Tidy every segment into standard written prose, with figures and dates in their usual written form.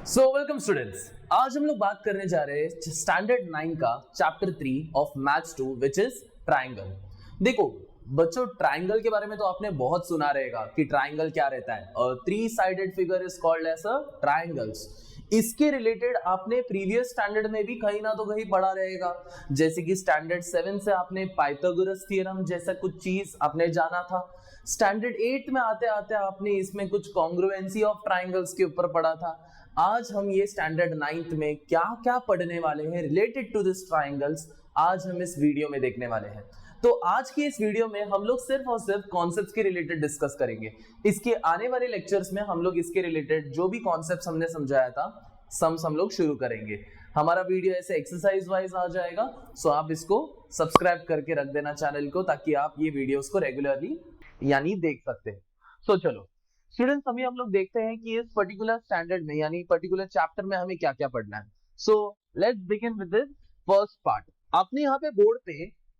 So welcome students. आज हम लोग बात करने जा रहे हैं स्टैंडर्ड 9 का chapter 3 of maths 2 which is triangle. देखो बच्चों, ट्राइंगल के बारे में तो आपने बहुत सुना रहेगा कि ट्राइंगल क्या रहता है और 3 sided figure is called as a triangles. इसके रिलेटेड आपने प्रीवियस स्टैंडर्ड में भी कहीं ना तो कहीं पढ़ा रहेगा, जैसे कि स्टैंडर्ड 7 से आपने पाइथागोरस थ्योरम जैसा कुछ चीज आपने जाना था। स्टैंडर्ड 8 में आते आते आपने इसमें कुछ कॉन्ग्रुएंसी ऑफ ट्राइंगल्स के ऊपर पढ़ा था। आज हम ये स्टैंडर्ड 9th में क्या क्या पढ़ने वाले हैं रिलेटेड टू दिस ट्राइंगल्स, आज हम इस वीडियो में देखने वाले हैं। तो आज की इस वीडियो में हम लोग सिर्फ और सिर्फ कॉन्सेप्ट्स के रिलेटेड डिस्कस करेंगे। इसके आने वाले लेक्चर्स में हम लोग इसके रिलेटेड जो भी कॉन्सेप्ट्स हमने समझाया था सम्स हम लोग शुरू करेंगे। हमारा वीडियो ऐसे एक्सरसाइज वाइज आ जाएगा, सो आप इसको सब्सक्राइब करके रख देना चैनल को, ताकि आप ये वीडियोस को रेगुलरली यानी देख सकते हैं। सो चलो स्टूडेंट्स, अभी हम लोग देखते हैं कि इस पर्टिकुलर स्टैंडर्ड में यानी पर्टिकुलर चैप्टर में हमें क्या क्या पढ़ना है। So let's begin with this first part. आपने यहाँ पे बोर्ड पे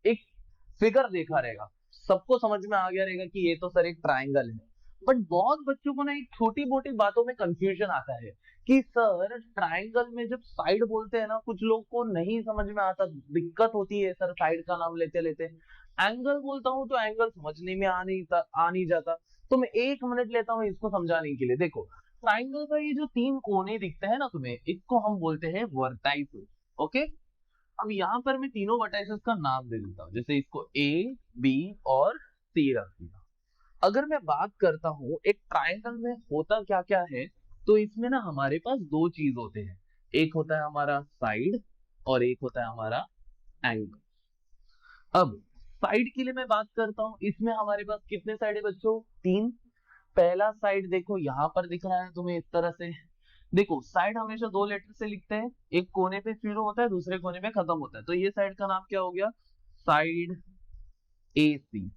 एक फिगर देखा रहेगा, सबको समझ में आ गया रहेगा कि ये तो सर एक ट्राइंगल है। बट बहुत बच्चों को ना एक छोटी मोटी बातों में कंफ्यूजन आता है कि सर ट्राइंगल में जब साइड बोलते हैं ना, कुछ लोग को नहीं समझ में आता, दिक्कत होती है सर साइड का नाम लेते लेते। एंगल बोलता हूँ तो एंगल समझने में आ नहीं जाता। तो मैं 1 मिनट लेता हूँ इसको समझाने के लिए। देखो ट्राइंगल का ये जो 3 कोने दिखते हैं ना तुम्हें, इसको हम बोलते हैं वर्टाइसेस। ओके, अब यहाँ पर मैं तीनों वर्टाइसेस का नाम दे देता हूँ, जैसे इसको ए, बी और सी रख दिया। अगर मैं बात करता हूँ एक ट्राइंगल में होता क्या क्या है, तो इसमें ना हमारे पास 2 चीज होते हैं, एक होता है हमारा साइड और एक होता है हमारा एंगल। अब साइड के लिए मैं बात करता हूँ, इसमें हमारे पास कितने साइड है बच्चों? 3। पहला साइड देखो यहाँ पर दिख रहा है तुम्हें इस तरह से। देखो साइड हमेशा 2 लेटर से लिखते हैं, एक कोने पे शुरू होता है दूसरे कोने पे खत्म होता है, तो ये साइड का नाम क्या हो गया? साइड ए सी।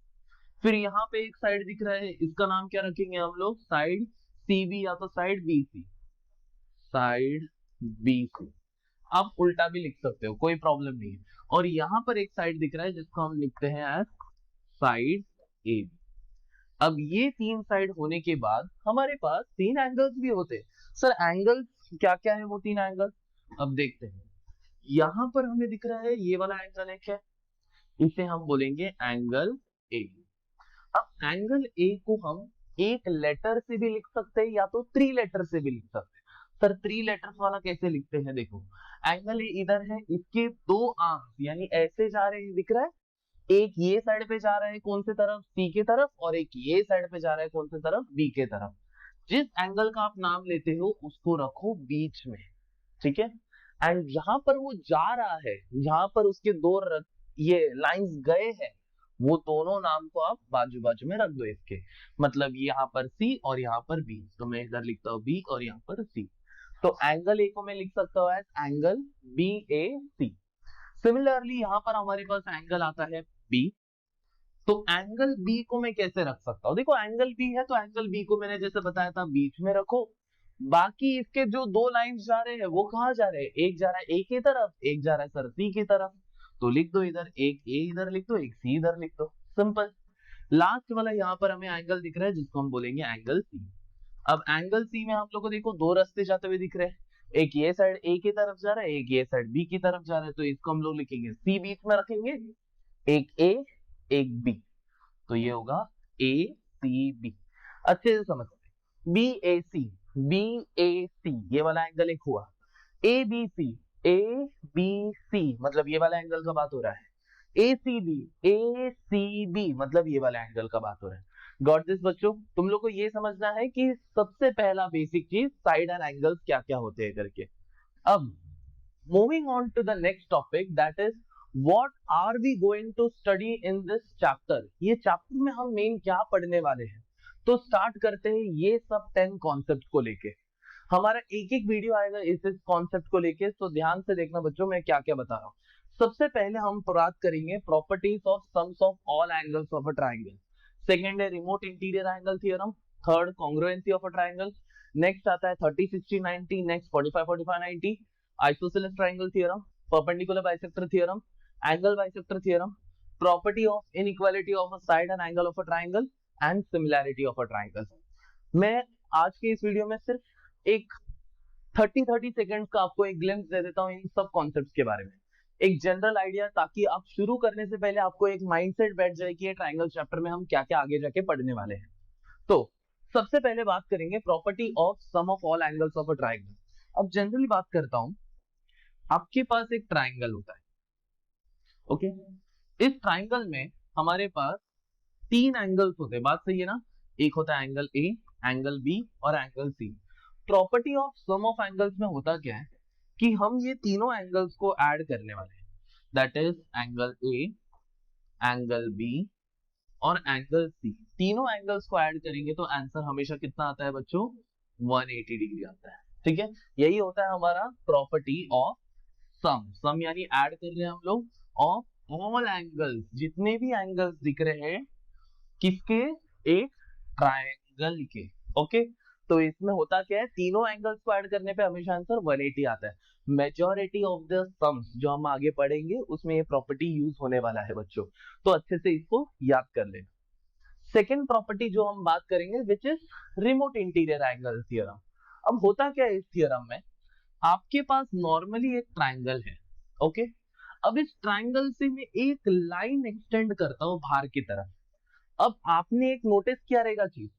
फिर यहाँ पे एक साइड दिख रहा है, इसका नाम क्या रखेंगे हम लोग? साइड सी बी या तो side B C. Side B C आप उल्टा भी लिख सकते हो, कोई प्रॉब्लम नहीं है। और यहाँ पर एक साइड दिख रहा है जिसको हम लिखते हैं एज साइड ए। अब ये 3 साइड होने के बाद हमारे पास 3 एंगल्स भी होते हैं। सर एंगल्स क्या क्या है वो 3 एंगल? अब देखते हैं। यहाँ पर हमें दिख रहा है ये वाला एंगल एक है, इसे हम बोलेंगे एंगल ए। अब एंगल ए को हम एक लेटर से भी लिख सकते हैं या तो 3 लेटर से भी लिख सकते हैं। सर 3 लेटर्स वाला कैसे लिखते हैं? देखो एंगल ए इधर है, इसके 2 आर्म्स यानी ऐसे जा रहे हैं, दिख रहा है? एक ये साइड पे जा रहा है कौन से तरफ? सी के तरफ, और एक ये साइड पे जा रहा है कौन से तरफ? बी के तरफ। जिस एंगल का आप नाम लेते हो उसको रखो बीच में, ठीक है? एंड जहां पर वो जा रहा है, जहां पर उसके 2 ये लाइंस गए हैं, वो दोनों नाम को आप बाजू बाजू में रख दो इसके। मतलब यहाँ पर सी और यहाँ पर बी, तो मैं इधर लिखता हूँ बी और यहाँ पर सी। तो एंगल ए को मैं लिख सकता हूँ एज एंगल बी ए सी। सिमिलरली यहाँ पर हमारे पास एंगल आता है बी, तो एंगल बी को मैं कैसे रख सकता हूँ? देखो एंगल बी है तो एंगल बी को मैंने जैसे बताया था बीच में रखो। बाकी इसके जो 2 लाइंस जा रहे हैं वो कहाँ जा रहे हैं? एक जा रहा है ए की तरफ, एक जा रहा है सर सी की तरफ। तो लिख दो इधर एक ए इधर लिख दो, एक सी इधर लिख दो, सिंपल। लास्ट वाला यहाँ पर हमें एंगल दिख रहा है जिसको हम बोलेंगे एंगल सी। अब एंगल सी में हम लोग को देखो 2 रास्ते जाते हुए दिख रहे हैं, एक ये साइड ए की तरफ जा रहा है, एक ये साइड बी की तरफ जा रहा है, तो इसको हम लोग लिखेंगे सी बीच में रखेंगे, एक ए एक बी, तो ये होगा ए सी बी। अच्छे से समझ बी ए सी, बी ए सी ये वाला एंगल एक हुआ। ए बी सी, ए बी सी मतलब ये वाला एंगल का बात हो रहा है। ए सी बी, ए सी बी मतलब ये वाला एंगल का बात हो रहा है। गॉट दिस बच्चों? तुम लोग को ये समझना है कि सबसे पहला बेसिक चीज साइड एंड एंगल्स क्या क्या होते हैं करके। अब moving on to the next topic, that is what are we going to study in this chapter. ये चैप्टर में हम मेन क्या पढ़ने वाले हैं, तो स्टार्ट करते हैं ये सब 10 कॉन्सेप्ट को लेके। हमारा एक एक वीडियो आएगा इस कॉन्सेप्ट को लेके, तो ध्यान से देखना बच्चों मैं क्या क्या बता रहा हूँ। सबसे पहले हम बात करेंगे properties of sums of all angles of a triangle. Second है remote interior angle theorem. Third congruency of a triangle. Next आता है 30 60 90। Next 45 45 90 isosceles triangle theorem, perpendicular bisector theorem, angle bisector theorem, property of inequality of a side and angle of a triangle and similarity of a triangle. मैं आज के इस video में सिर्फ एक 30 seconds का आपको एक ग्लिम्स दे देता हूँ इन सब कॉन्सेप्ट्स के बारे में, एक जनरल आइडिया, ताकि आप शुरू करने से पहले आपको एक माइंडसेट बैठ जाए कि ये ट्राइंगल चैप्टर में हम क्या क्या आगे जाके पढ़ने वाले हैं। तो सबसे पहले बात करेंगे property of sum of all angles of a triangle. अब जनरली बात करता हूं, आपके पास एक ट्राइंगल होता है, ओके। इस ट्राइंगल में हमारे पास 3 एंगल्स होते हैं, बात सही है ना। एक होता है एंगल ए, एंगल बी और angle C. Property of sum of angles में होता क्या है कि हम ये तीनों एंगल्स को ऐड करने वाले हैं, that is angle A, angle B और एंगल सी। तीनों एंगल्स को ऐड करेंगे तो आंसर हमेशा कितना आता है बच्चों, 180 डिग्री आता है, ठीक है। यही होता है हमारा प्रॉपर्टी ऑफ सम यानी ऐड कर रहे हैं हम लोग ऑफ ऑल एंगल्स, जितने भी एंगल्स दिख रहे हैं किसके, एक ट्रायंगल के, ओके। तो इसमें होता क्या है, तीनों एंगल्स को ऐड करने पे हमेशा आंसर 180 आता है। मेजॉरिटी ऑफ द सम्स जो हम आगे पढ़ेंगे उसमें ये प्रॉपर्टी यूज होने वाला है बच्चों, तो अच्छे से इसको याद कर लेना। सेकेंड प्रॉपर्टी जो हम बात करेंगे which is remote interior angle theorem. अब होता क्या है इस थ्योरम में, आपके पास नॉर्मली एक ट्राइंगल है, ओके। अब इस ट्राइंगल से मैं एक लाइन एक्सटेंड करता हूं बाहर की तरफ। अब आपने एक नोटिस किया रहेगा चीज,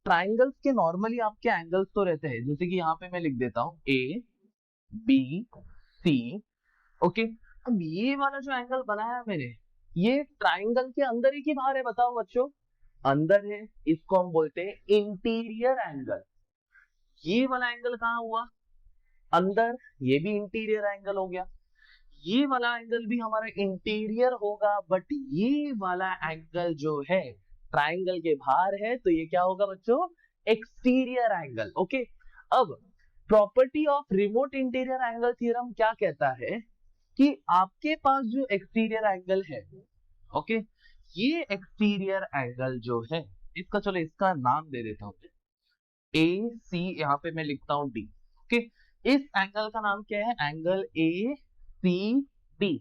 ट्राइंगल्स के नॉर्मली आपके एंगल्स तो रहते हैं, जैसे कि यहाँ पे मैं लिख देता हूं ए बी सी, ओके। अब ये वाला जो एंगल बनाया मैंने, ये ट्राइंगल के अंदर ही कि बाहर है, बताओ बच्चों। अंदर है, इसको हम बोलते हैं इंटीरियर एंगल। ये वाला एंगल कहाँ हुआ, अंदर, ये भी इंटीरियर एंगल हो गया। ये वाला एंगल भी हमारा इंटीरियर होगा, बट ये वाला एंगल जो है ट्राइंगल के बाहर है, तो ये क्या होगा बच्चों, एक्सटीरियर एंगल, ओके। अब property of remote interior angle theorem क्या कहता है कि आपके पास जो एक्सटीरियर एंगल है, ओके, ये एक्सटीरियर एंगल जो है, इसका चलो इसका नाम दे देता हूं, ए सी, यहां पे मैं लिखता हूं डी, ओके। इस एंगल का नाम क्या है, एंगल ए सी डी।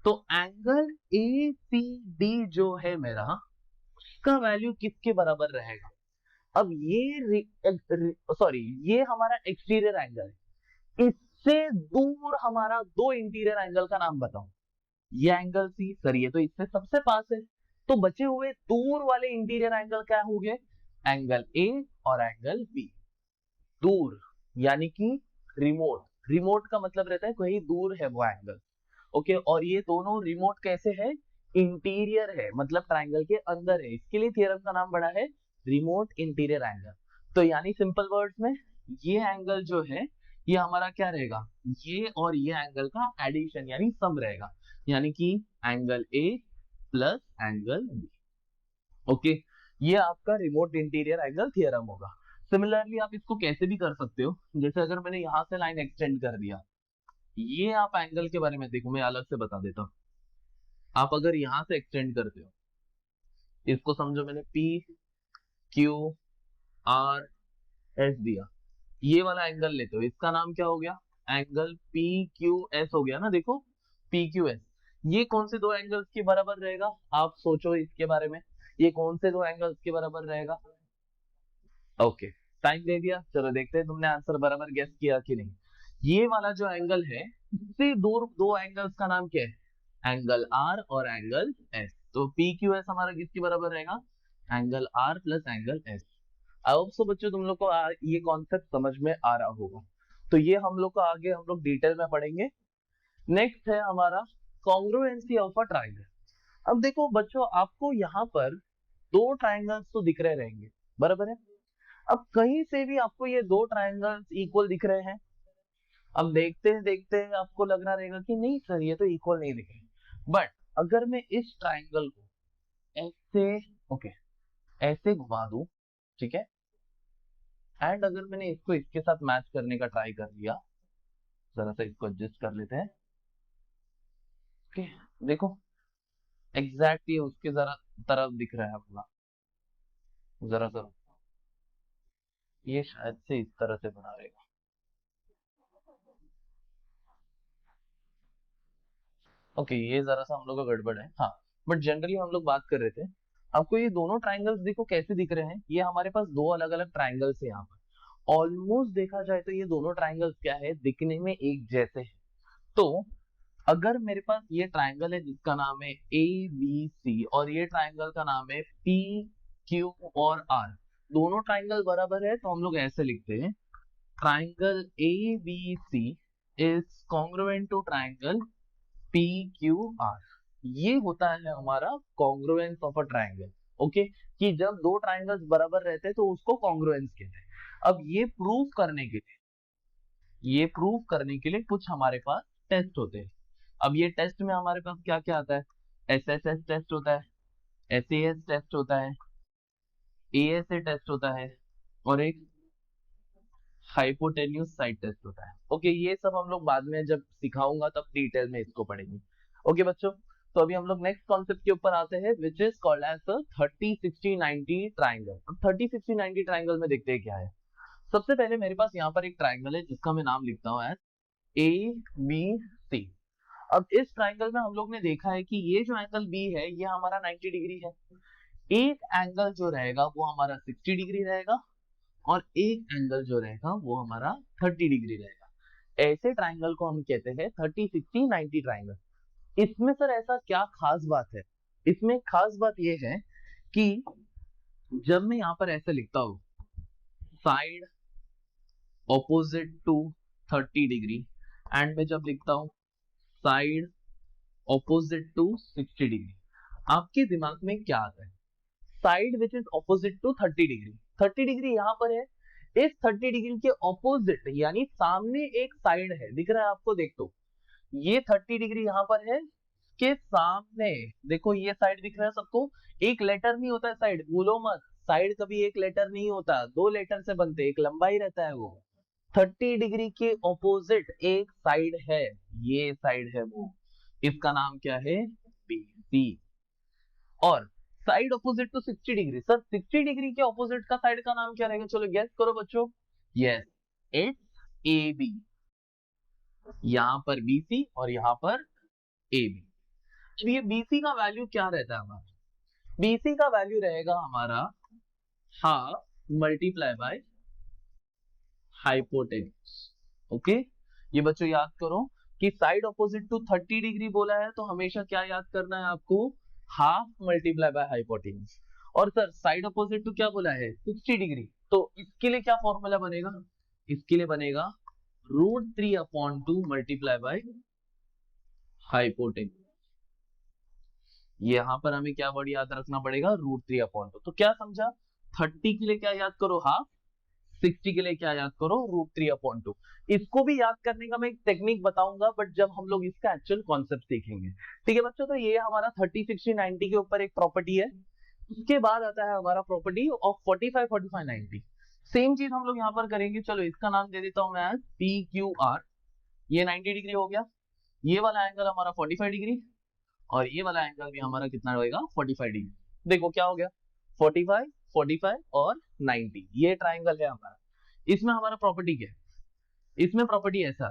तो एंगल ए सी डी जो है मेरा, उसका वैल्यू किसके बराबर रहेगा। अब ये सॉरी, ये हमारा एक्सटीरियर एंगल है, इससे दूर हमारा दो इंटीरियर एंगल का नाम बताओ। ये एंगल सी, सर ये तो इससे सबसे पास है, तो बचे हुए दूर वाले इंटीरियर एंगल क्या हो गए, एंगल ए और एंगल बी। दूर यानी कि रिमोट, रिमोट का मतलब रहता है कहीं दूर है वो एंगल, ओके। और ये दोनों रिमोट कैसे है, इंटीरियर है, मतलब ट्राइंगल के अंदर है, इसके लिए थ्योरम का नाम बड़ा है रिमोट इंटीरियर एंगल। तो यानी सिंपल वर्ड्स में, ये एंगल जो है ये हमारा क्या रहेगा, ये और ये एंगल का एडिशन यानी सम रहेगा, यानी कि angle A plus angle B, okay. ये आपका रिमोट इंटीरियर एंगल थ्योरम होगा। सिमिलरली आप इसको कैसे भी कर सकते हो, जैसे अगर मैंने यहां से लाइन एक्सटेंड कर दिया, ये आप एंगल के बारे में देखो, मैं अलग से बता देता हूं। आप अगर यहां से एक्सटेंड करते हो, इसको समझो मैंने पी क्यू आर एस दिया, ये वाला एंगल लेते हो, इसका नाम क्या हो गया, एंगल पी क्यू एस हो गया ना। देखो पी क्यू एस, ये कौन से दो एंगल्स के बराबर रहेगा, आप सोचो इसके बारे में, ये कौन से दो एंगल्स के बराबर रहेगा, ओके। टाइम दे दिया, चलो देखते हैं तुमने आंसर बराबर गेस किया कि नहीं। ये वाला जो एंगल है, इससे दूर दो एंगल्स का नाम क्या है, एंगल आर और एंगल एस। तो पी क्यू एस हमारा किसके बराबर रहेगा, angle R plus angle S. अब सो बच्चों तुम लोग को ये कॉन्सेप्ट समझ में आ रहा होगा, तो ये हम लोग को आगे हम लोग डिटेल में पढ़ेंगे। नेक्स्ट है हमारा कॉन्ग्रुएंसी ऑफ अ ट्राइंगल। अब देखो बच्चों, आपको यहाँ पर दो ट्राइंगल्स तो दिख रहे रहेंगे, बराबर है। अब कहीं से भी आपको ये दो ट्राइंगल्स इक्वल दिख रहे हैं, अब देखते हैं आपको लग रहा रहेगा कि नहीं सर ये तो इक्वल नहीं दिख रहे, बट अगर मैं इस ट्राइंगल को ऐसे, ओके, ऐसे घुमा दूं, ठीक है, एंड अगर मैंने इसको इसके साथ मैच करने का ट्राई कर लिया, जरा सा इसको एडजस्ट कर लेते हैं, ओके, देखो एग्जैक्टली उसके जरा तरफ दिख रहा है अपना, जरा सा ये शायद से इस तरह से बना रहेगा, ओके, ये जरा सा हम लोग का गड़बड़ है, हाँ। बट जनरली हम लोग बात कर रहे थे, आपको ये दोनों ट्राइंगल्स देखो कैसे दिख रहे हैं, ये हमारे पास दो अलग अलग ट्राइंगल्स है यहाँ पर, ऑलमोस्ट देखा जाए तो ये दोनों ट्राइंगल्स क्या है, दिखने में एक जैसे हैं। तो अगर मेरे पास ये ट्राइंगल है जिसका नाम है ए बी सी और ये ट्राइंगल का नाम है पी क्यू और आर, दोनों ट्राइंगल बराबर है, तो हम लोग ऐसे लिखते हैं triangle A B C is congruent to triangle P Q R. ये होता है हमारा congruence of a triangle. Okay, कि जब दो ट्राइंगल्स बराबर रहते हैं तो उसको कॉन्ग्रुएंस कहते हैं। अब ये प्रूव करने के लिए कुछ हमारे पास टेस्ट होते हैं। अब ये टेस्ट में हमारे पास क्या क्या आता है, एसएसएस टेस्ट होता है, एसएएस टेस्ट होता है, एएसए टेस्ट होता है और एक हाइपोटेन्यूज साइड टेस्ट होता है। ओके, ये सब हम लोग बाद में जब सिखाऊंगा तब डिटेल में इसको पढ़ेंगे। ओके बच्चों, तो अभी हम लोग नेक्स्ट कॉन्सेप्ट के ऊपर आते हैं which is called as 30-60-90 triangle. अब 30-60-90 ट्राइंगल में देखते हैं क्या है। सबसे पहले मेरे पास यहाँ पर एक ट्राइंगल है जिसका मैं नाम लिखता हूँ एज ए बी सी। अब इस ट्राइंगल में हम लोग ने देखा है कि ये जो एंगल बी है ये हमारा 90 डिग्री है, एक एंगल जो रहेगा वो हमारा 60 डिग्री रहेगा और एक एंगल जो रहेगा वो हमारा 30 डिग्री रहेगा। ऐसे ट्राइंगल को हम कहते हैं 30-60-90 ट्राइंगल। इसमें सर ऐसा क्या खास बात है, इसमें खास बात ये है कि जब मैं यहाँ पर ऐसे लिखता हूँ side opposite to 30 degree and मैं जब लिखता हूँ साइड ऑपोजिट टू 60 डिग्री, आपके दिमाग में क्या आता है? Side which is opposite to 30 degree, 30 degree यहाँ पर है, इस 30 डिग्री के ऑपोजिट यानी सामने एक साइड है, दिख रहा है आपको? देख तो ये 30 डिग्री यहाँ पर है, के सामने देखो ये साइड दिख रहा है सबको। एक लेटर नहीं होता है साइड, भूलो मत, साइड कभी एक लेटर नहीं होता, दो लेटर से बनते, एक लंबा ही रहता है वो। 30 डिग्री के ऑपोजिट एक साइड है, ये साइड है वो, इसका नाम क्या है? BC। और side opposite to 60 degree, sir 60 degree के ऑपोजिट का साइड का नाम क्या रहेगा? चलो गेस करो बच्चों। Yes, it's AB। यहां पर BC और यहां पर AB। अब ये BC का वैल्यू क्या रहता है हमारा? BC का वैल्यू रहेगा हमारा half multiply by hypotenuse. Okay, ये बच्चों याद करो कि साइड ऑपोजिट टू 30 डिग्री बोला है तो हमेशा क्या याद करना है आपको? Half multiply by hypotenuse. और सर साइड ऑपोजिट टू क्या बोला है? 60 डिग्री। तो इसके लिए क्या फॉर्मूला बनेगा? इसके लिए बनेगा √3/2 मल्टीप्लाई बाय हाइपोटेन्यूज। यहाँ पर हमें क्या वर्ड याद रखना पड़ेगा? √3/2। तो क्या समझा? 30 के लिए क्या याद करो? हाफ। 60 के लिए क्या याद करो? √3/2। इसको भी याद करने का मैं एक टेक्निक बताऊंगा बट जब हम लोग इसका एक्चुअल कॉन्सेप्ट सीखेंगे। ठीक है बच्चों, तो ये हमारा 30-60-90 के ऊपर एक प्रॉपर्टी है। उसके बाद आता है हमारा प्रॉपर्टी ऑफ 45-45-90। सेम चीज हम लोग यहाँ पर करेंगे। चलो इसका नाम दे देता हूँ मैं PQR। ये 90 डिग्री हो गया, ये वाला एंगल हमारा 45 डिग्री और ये वाला एंगल भी हमारा कितना रहेगा? 45 डिग्री। देखो क्या हो गया, 45, 45 और 90, ये ट्राइंगल है हमारा। इसमें हमारा प्रॉपर्टी क्या है? इसमें प्रॉपर्टी ऐसा,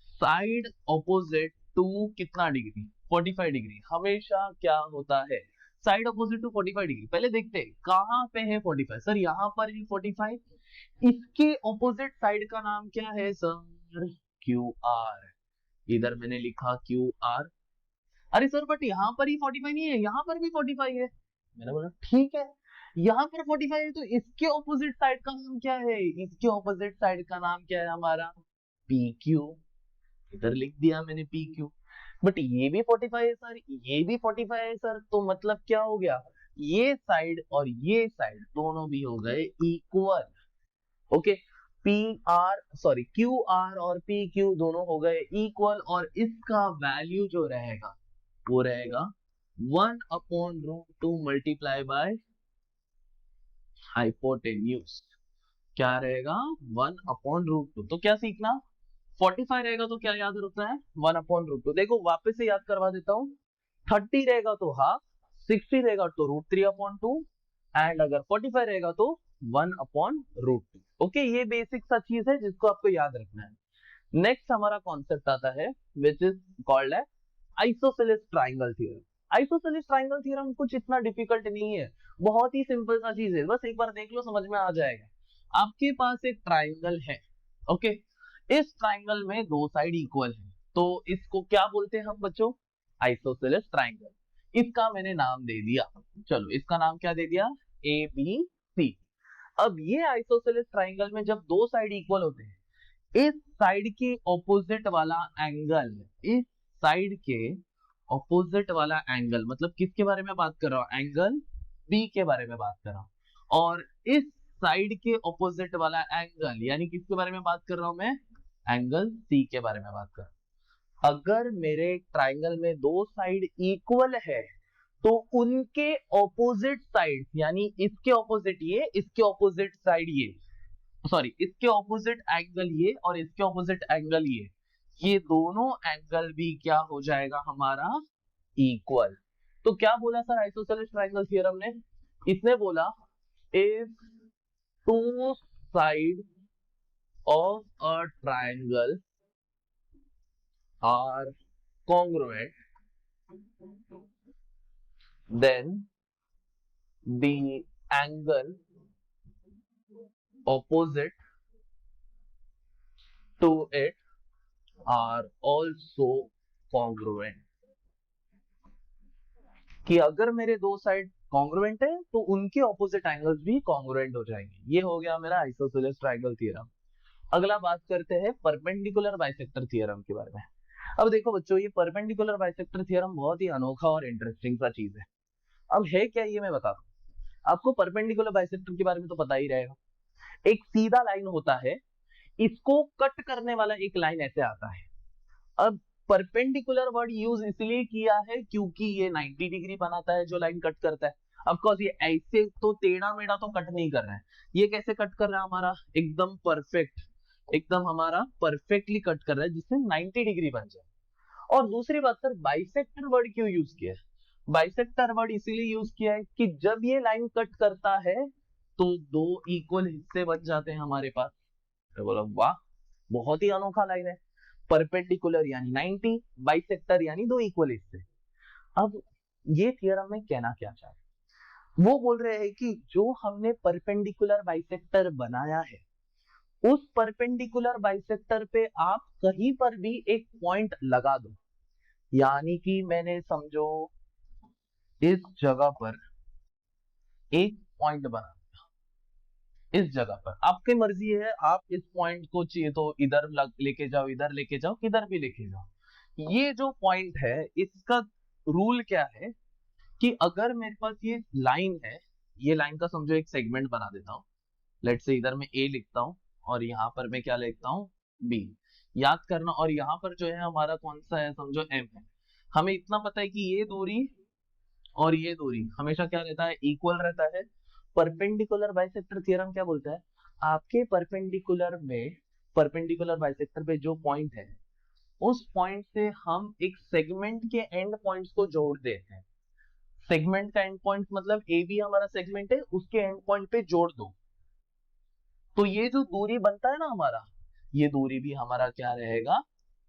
साइड ऑपोजिट टू कितना डिग्री? 45 डिग्री। हमेशा क्या होता है? Side opposite to 45 degree. पहले देखते हैं कहां पे है 45। सर यहाँ पर ही 45, इसके ऑपोजिट साइड का नाम क्या है सर? QR। इधर मैंने लिखा QR। अरे सर बट यहाँ पर ही 45 नहीं है, यहाँ पर भी 45 है। मैंने बोला ठीक है, यहाँ पर 45 है तो इसके ऑपोजिट साइड का नाम क्या है? इसके ऑपोजिट साइड का नाम क्या है हमारा? PQ। इधर लिख दिया मैंने PQ। बट ये भी 45 है सर, ये भी 45 है सर, तो मतलब क्या हो गया? ये साइड और ये साइड दोनों भी हो गए इक्वल। ओके, QR और PQ दोनों हो गए इक्वल और इसका वैल्यू जो रहेगा वो रहेगा 1/√2 मल्टीप्लाई बाय हाइपोटेन्यूज। क्या रहेगा? 1/√2। तो क्या सीखना? 45 रहेगा तो क्या याद रखना है? 1/√2। देखो वापस से याद करवा देता हूँ। 30 रहेगा तो हाफ, 60 रहेगा तो √3/2 एंड अगर 45 रहेगा तो 1/√2। ओके, ये बेसिक सा चीज है जिसको आपको याद रखना है। नेक्स्ट हमारा कॉन्सेप्ट आता है विच इज कॉल्ड है isosceles triangle theorem. Isosceles triangle theorem कुछ इतना डिफिकल्ट नहीं है, बहुत ही सिंपल सा चीज है, बस एक बार देख लो समझ में आ जाएगा। आपके पास एक ट्राइंगल है, ओके, इस ट्राइंगल में दो साइड इक्वल है, तो इसको क्या बोलते हैं हम बच्चों? Isosceles triangle. इसका मैंने नाम दे दिया, चलो इसका नाम क्या दे दिया? A B C. अब ये आइसोसेलेस ट्राइंगल में जब दो साइड इक्वल होते हैं, इस साइड के ऑपोजिट वाला एंगल, इस साइड के ऑपोजिट वाला एंगल, मतलब किसके बारे में बात कर रहा हूं? एंगल बी के बारे में बात कर रहा हूं। और इस साइड के ऑपोजिट वाला एंगल यानी किसके बारे में बात कर रहा हूं मैं? एंगल सी के बारे में बात कर रहा हूं। अगर मेरे ट्राइंगल में दो साइड इक्वल है तो उनके ऑपोजिट साइड, यानी इसके ऑपोजिट ये, इसके ऑपोजिट साइड ये, सॉरी इसके ऑपोजिट एंगल ये और इसके ऑपोजिट एंगल ये दोनों एंगल भी क्या हो जाएगा हमारा? इक्वल। तो क्या बोला सर आइसोसेलेस ट्राइंगल थ्योरम ने? इसने बोला if two side of a triangle are congruent, then the angle opposite to it are also congruent। कि अगर मेरे दो साइड कॉन्ग्रुएंट है तो उनके ऑपोजिट एंगल्स भी कॉन्ग्रुएंट हो जाएंगे। ये हो गया मेरा आइसोसेलेस ट्राइंगल थ्योरम। अगला बात करते हैं परपेंडिकुलर बाइसेक्टर थ्योरम के बारे में। अब देखो बच्चों, ये परपेंडिकुलर बाइसेक्टर थ्योरम बहुत ही अनोखा और इंटरेस्टिंग सा चीज है। अब है क्या ये मैं बता दूं। आपको परपेंडिकुलर बाइसेक्टर के बारे में तो पता ही रहेगा। एक सीधा लाइन होता है, इसको कट करने वाला एक लाइन ऐसे आता है। अब परपेंडिकुलर वर्ड यूज इसलिए किया है क्योंकि ये 90 डिग्री बनाता है जो लाइन कट करता है। ऑफ कोर्स ये ऐसे तो टेढ़ा मेढ़ा तो कट नहीं कर रहा है, ये कैसे कट कर रहा है? हमारा एकदम परफेक्ट, एकदम हमारा परफेक्टली कट कर रहा है जिससे 90 डिग्री बन जाए। और दूसरी बात सर, बाइसेक्टर वर्ड क्यों यूज किया है? बाइसेक्टर वर्ड इसीलिए यूज किया है कि जब ये लाइन कट करता है तो दो इक्वल हिस्से बन जाते हैं हमारे पास। तो बोला वाह, बहुत ही अनोखा लाइन है। परपेंडिकुलर यानी 90, बाइसेक्टर यानी दो इक्वल हिस्से। अब ये थ्योरम में कहना क्या चाह रहे हैं? वो बोल रहे हैं कि जो हमने परपेंडिकुलर बाइसेक्टर बनाया है, उस परपेंडिकुलर बाइसेक्टर पे आप कहीं पर भी एक पॉइंट लगा दो। यानी कि मैंने समझो इस जगह पर एक पॉइंट बना, इस जगह पर आपकी मर्जी है, आप इस पॉइंट को चाहिए तो इधर लेके जाओ, इधर लेके जाओ, किधर भी लेके जाओ। ये जो पॉइंट है इसका रूल क्या है कि अगर मेरे पास ये लाइन है, ये लाइन का समझो एक सेगमेंट बना देता हूँ। लेट से इधर मैं ए लिखता हूँ और यहाँ पर मैं क्या लिखता हूँ? बी। याद करना, और यहाँ पर जो है हमारा कौन सा है? समझो एम है। हमें इतना पता है कि ये दूरी और ये दूरी हमेशा क्या रहता है? इक्वल रहता है। परपेंडिकुलर बाइसेक्टर थ्योरम क्या बोलता है? आपके परपेंडिकुलर में, परपेंडिकुलर बाइसेक्टर पे जो पॉइंट है, उस पॉइंट से हम एक सेगमेंट के एंड पॉइंट्स को जोड़ देते हैं। सेगमेंट का एंड पॉइंट मतलब ए बी हमारा सेगमेंट है, उसके एंड पॉइंट पे जोड़ दो, तो ये जो दूरी बनता है ना हमारा, ये दूरी भी हमारा क्या रहेगा?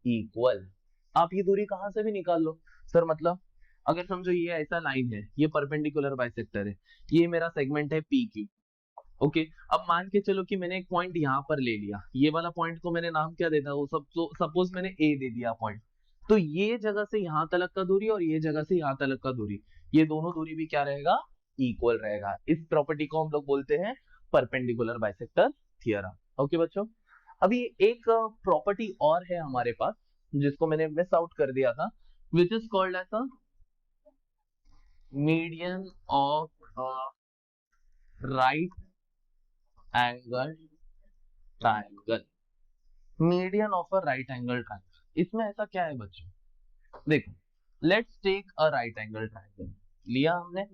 इक्वल। आप ये दूरी कहां से भी निकाल लो सर। मतलब अगर समझो ये ऐसा लाइन है, ये परपेंडिकुलर बाइसेक्टर है, ये मेरा सेगमेंट है पी क्यू, ओके। अब मान के चलो कि मैंने एक पॉइंट यहाँ पर ले लिया, ये वाला पॉइंट को मैंने नाम क्या देता? वो सब तो सपोज मैंने ए दे दिया पॉइंट, तो ये जगह से यहाँ तक का दूरी और ये जगह से यहाँ तक का दूरी, ये दोनों दूरी भी क्या रहेगा? इक्वल रहेगा। इस प्रॉपर्टी को हम लोग बोलते हैं परपेंडिकुलर बाइसेक्टर थ्योरम। ओके बच्चों, अभी एक प्रॉपर्टी और है हमारे पास जिसको मैंने मिस आउट कर दिया था, which is called as a median of right angle triangle. Median of a right angle triangle, इसमें ऐसा क्या है बच्चों? देखो, let's take a right angle triangle लिया हमने,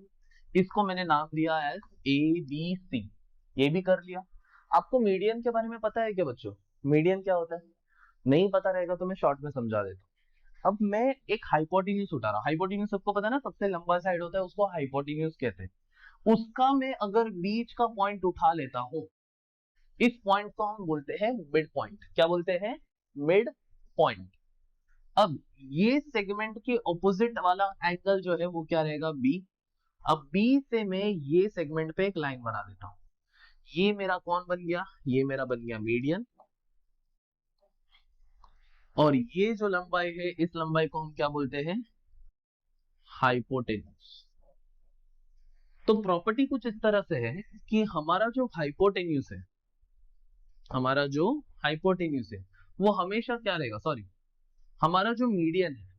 इसको मैंने नाम दिया एज ए बी सी, ये भी कर लिया। आपको मीडियन के बारे में पता है क्या बच्चों? मीडियन क्या होता है? नहीं पता रहेगा तो मैं शॉर्ट में समझा देता हूँ। अब मैं एक हाइपोटेन्यूज उठा रहा हूँ, हाइपोटेन्यूज सबको पता है ना, सबसे लंबा साइड होता है उसको हाइपोटेन्यूज कहते हैं। उसका मैं अगर बीच का पॉइंट उठा लेता हूँ, इस पॉइंट को हम बोलते हैं मिड पॉइंट। क्या बोलते हैं? Mid point. अब ये सेगमेंट के ऑपोजिट वाला एंगल जो है वो क्या रहेगा? बी। अब बी से मैं ये सेगमेंट पे एक लाइन बना देता हूं, ये मेरा कौन बन गया, ये मेरा बन गया मीडियन, और ये जो लंबाई है इस लंबाई को हम क्या बोलते हैं, हाइपोटेन्यूज। तो प्रॉपर्टी कुछ इस तरह से है कि हमारा जो हाइपोटेन्यूज है, हमारा जो हाइपोटेन्यूज है वो हमेशा क्या रहेगा, सॉरी हमारा जो मीडियन है,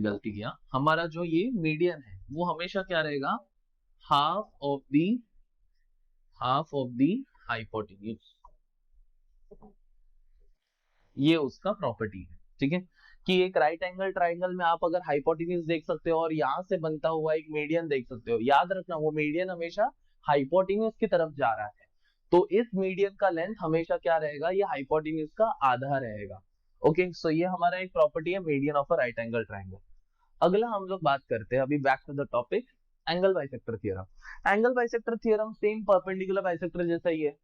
गलती किया, हमारा जो ये मीडियन है वो हमेशा क्या रहेगा, हाफ ऑफ दी हाइपोटेन्यूज। ये उसका प्रॉपर्टी है, ठीक है। कि एक राइट एंगल ट्राइंगल में आप अगर हाइपोटेन्यूज देख सकते हो और यहां से बनता हुआ एक मीडियन देख सकते हो, याद रखना वो मीडियन हमेशा हाइपोटेन्यूज की तरफ जा रहा है, तो इस मीडियन का लेंथ हमेशा क्या रहेगा, ये हाइपोटेन्यूज का आधा रहेगा। ओके, सो ये हमारा एक प्रॉपर्टी है median of a right angle triangle. अगला हम लोग बात करते हैं, अभी back to the topic, angle bisector theorem. Angle bisector theorem same perpendicular bisector जैसा ही है।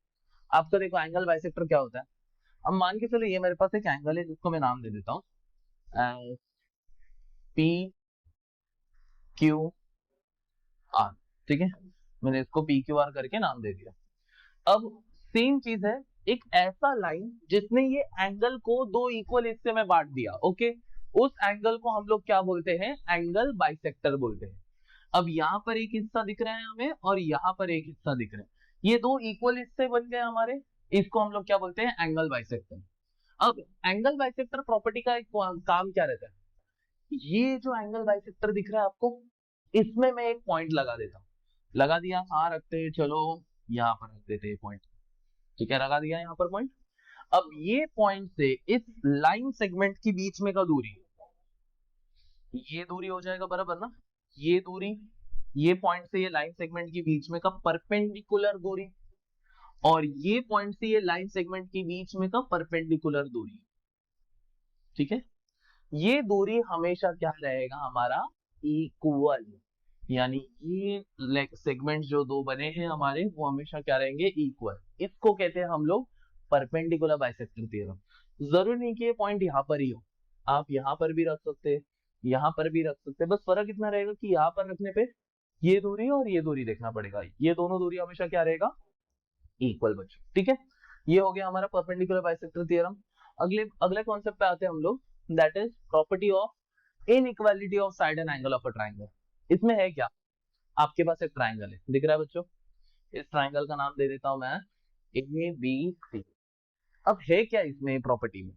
आपका देखो एंगल बाइसेक्टर क्या होता है, अब मान के चलो ये मेरे पास एक एंगल है जिसको मैं नाम दे देता हूँ पी क्यू आर, ठीक है, मैंने इसको पी क्यू आर करके नाम दे दिया। अब सेम चीज है, एक ऐसा लाइन जिसने ये एंगल को दो इक्वल हिस्से में बांट दिया, ओके, उस एंगल को हम लोग क्या बोलते हैं, एंगल बाइसेक्टर बोलते हैं। अब यहाँ पर एक हिस्सा दिख रहा है हमें और यहाँ पर एक हिस्सा दिख रहा है, ये दो इक्वल हिस्से बन गए हमारे, इसको हम लोग क्या बोलते हैं, एंगल बाइसेक्टर। अब एंगल बाइसेक्टर प्रॉपर्टी का एक काम क्या रहता है, ये जो एंगल बाइसेक्टर दिख रहा है आपको, इसमें मैं एक पॉइंट लगा देता हूँ, लगा दिया, हाँ रखते हैं, चलो यहाँ पर रख देते हैं पॉइंट, ठीक है, लगा दिया यहाँ पर पॉइंट। अब ये पॉइंट से इस लाइन सेगमेंट के बीच में का दूरी, ये दूरी हो जाएगा बराबर ना, ये दूरी, ये पॉइंट से ये लाइन सेगमेंट के बीच में का परपेंडिकुलर दूरी, और ये पॉइंट से ये लाइन सेगमेंट के बीच में का परपेंडिकुलर दूरी, ठीक है, ये दूरी हमेशा क्या रहेगा हमारा, इक्वल, यानी ये सेगमेंट जो दो बने हैं हमारे वो हमेशा क्या रहेंगे, इक्वल। इसको कहते हैं हम लोग परपेंडिकुलर बाइसेक्टर थ्योरम। जरूरी नहीं कि ये पॉइंट यहाँ पर ही हो, आप यहाँ पर भी रख सकते हैं, यहाँ पर भी रख सकते हैं, बस फर्क इतना रहेगा कि यहाँ पर रखने पे ये दूरी और ये दूरी देखना पड़ेगा, ये दोनों दूरी हमेशा क्या रहेगा, इक्वल बच्चों, ठीक है। ये हो गया हमारा परपेंडिकुलर बाइसेक्टर थ्योरम। अगले कॉन्सेप्ट पे आते हैं हम लोग, that is property of inequality of side and angle of a triangle. इसमें है क्या, आपके पास एक ट्राइंगल है, दिख रहा है बच्चों, इस ट्राइंगल का नाम दे देता हूं मैं ए बी सी। अब है क्या इसमें प्रॉपर्टी में,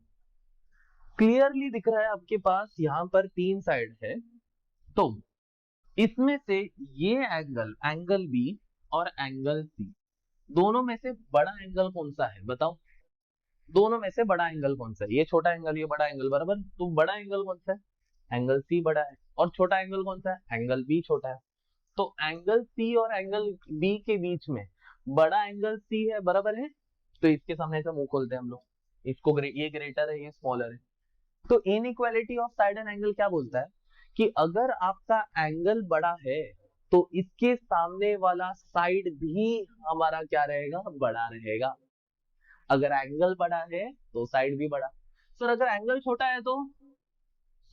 क्लियरली दिख रहा है आपके पास यहाँ पर तीन साइड है, तो इसमें से ये एंगल बी और एंगल सी, दोनों में से बड़ा एंगल कौन सा है बताओ, दोनों में से बड़ा एंगल कौन सा है, ये छोटा एंगल ये बड़ा एंगल बराबर, तो बड़ा एंगल कौन सा है, एंगल सी बड़ा है, और छोटा एंगल कौन सा है, एंगल बी छोटा है। तो एंगल सी और एंगल बी के बीच में बड़ा एंगल सी है बराबर है, तो इसके सामने ऐसा मुंह खोलते हैं हम लोग, इसको ये ग्रेटर है ये स्मॉलर है। तो inequality of side and angle क्या बोलता है कि अगर आपका एंगल बड़ा है तो इसके सामने वाला साइड भी हमारा क्या रहेगा, बड़ा रहेगा। अगर एंगल बड़ा है तो साइड भी बड़ा, सर अगर एंगल छोटा है तो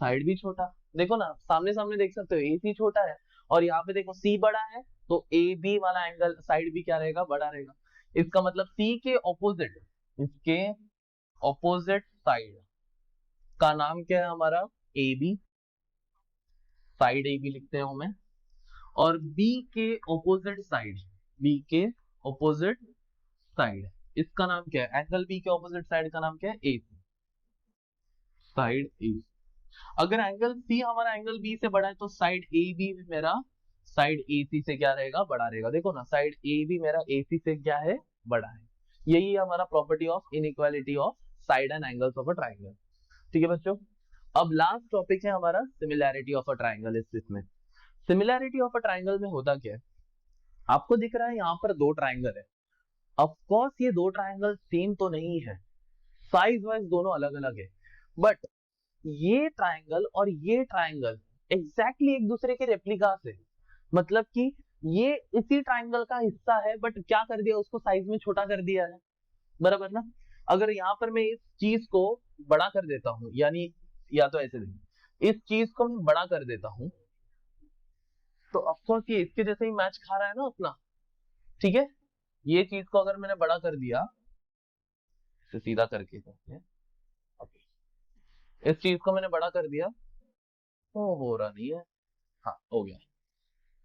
साइड भी छोटा। देखो ना सामने सामने देख सकते हो, ए सी छोटा है और यहाँ पे देखो सी बड़ा है, तो ए बी वाला एंगल साइड भी क्या रहेगा, बड़ा रहेगा। इसका मतलब सी के ऑपोजिट, इसके ऑपोजिट साइड का नाम क्या है हमारा, A B, side A B लिखते हैं हमें, और बी के ऑपोजिट साइड, बी के ऑपोजिट साइड, इसका नाम क्या है, एंगल बी के ऑपोजिट साइड का नाम क्या है, ए सी, साइड ए। अगर एंगल सी हमारा एंगल बी से बड़ा है तो साइड ए बी मेरा साइड ए सी से क्या रहेगा, बड़ा रहेगा। देखो ना साइड ए बी मेरा ए सी से क्या है, बड़ा है। यही है हमारा property of inequality of side and angles of a triangle, ठीक है बच्चों। अब लास्ट टॉपिक है हमारा सिमिलैरिटी ऑफ अ ट्राइंगल। इसमें सिमिलैरिटी ऑफ अ ट्राइंगल में होता क्या है, आपको दिख रहा है यहाँ पर दो ट्राइंगल है, ऑफ कोर्स ये दो ट्राइंगल सेम तो नहीं है, साइज वाइज दोनों अलग अलग है, बट ये ट्राइंगल और ये ट्राइंगल एग्जैक्टली एक दूसरे के रेप्लिकास है। मतलब कि ये इसी ट्राइंगल का हिस्सा है बट क्या कर दिया, उसको साइज में छोटा कर दिया है, बराबर ना। अगर यहाँ पर मैं इस चीज को बड़ा कर देता हूँ, यानी या तो ऐसे देखिए, इस चीज को मैं बड़ा कर देता हूँ तो ऑफकोर्स ये इसके जैसे ही मैच खा रहा है ना अपना, ठीक है। ये चीज को अगर मैंने बड़ा कर दिया, इसे सीधा करके करते हैं, इस चीज को मैंने बड़ा कर दिया, तो हो रहा नहीं है, हाँ हो गया।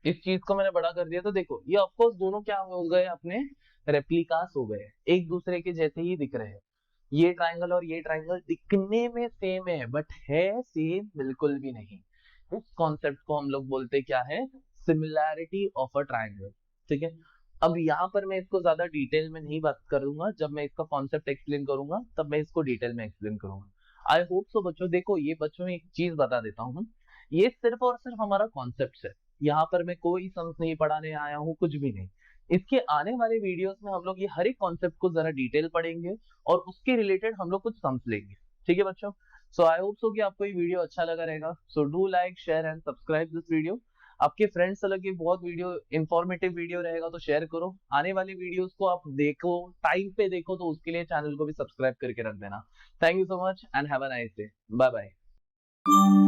इस चीज को मैंने बड़ा कर दिया तो देखो ये ऑफकोर्स दोनों क्या हो गए, अपने रेप्लिकास हो गए, एक दूसरे के जैसे ही दिख रहे हैं। ये ट्राइंगल और ये ट्राइंगल दिखने में सेम है बट है सेम बिल्कुल भी नहीं। इस कॉन्सेप्ट को हम लोग बोलते क्या है, सिमिलैरिटी ऑफ अ ट्राइंगल। ठीक है, अब यहाँ पर मैं इसको ज्यादा डिटेल में नहीं बात करूंगा, जब मैं इसका कॉन्सेप्ट एक्सप्लेन करूंगा तब मैं इसको डिटेल में एक्सप्लेन करूंगा। आई होप सो बच्चों, देखो ये बच्चों में एक चीज बता देता हूँ, ये सिर्फ और सिर्फ हमारा कॉन्सेप्ट है, यहाँ पर मैं कोई सम्स नहीं पढ़ाने आया हूँ, कुछ भी नहीं। इसके आने वाले वीडियोस में हम लोग ये हर एक कॉन्सेप्ट को जरा डिटेल पढ़ेंगे और उसके रिलेटेड हम लोग कुछ सम्स लेंगे। ठीक है बच्चों, सो आई होप सो कि आपको ये वीडियो अच्छा लगा रहेगा। So do like share and subscribe this video. आपके फ्रेंड्स अलग ये बहुत वीडियो इंफॉर्मेटिव वीडियो रहेगा तो शेयर करो। आने वाले वीडियोस को आप देखो, टाइम पे देखो, तो उसके लिए चैनल को भी सब्सक्राइब करके रख देना। Thank you so much and have a nice day, bye bye.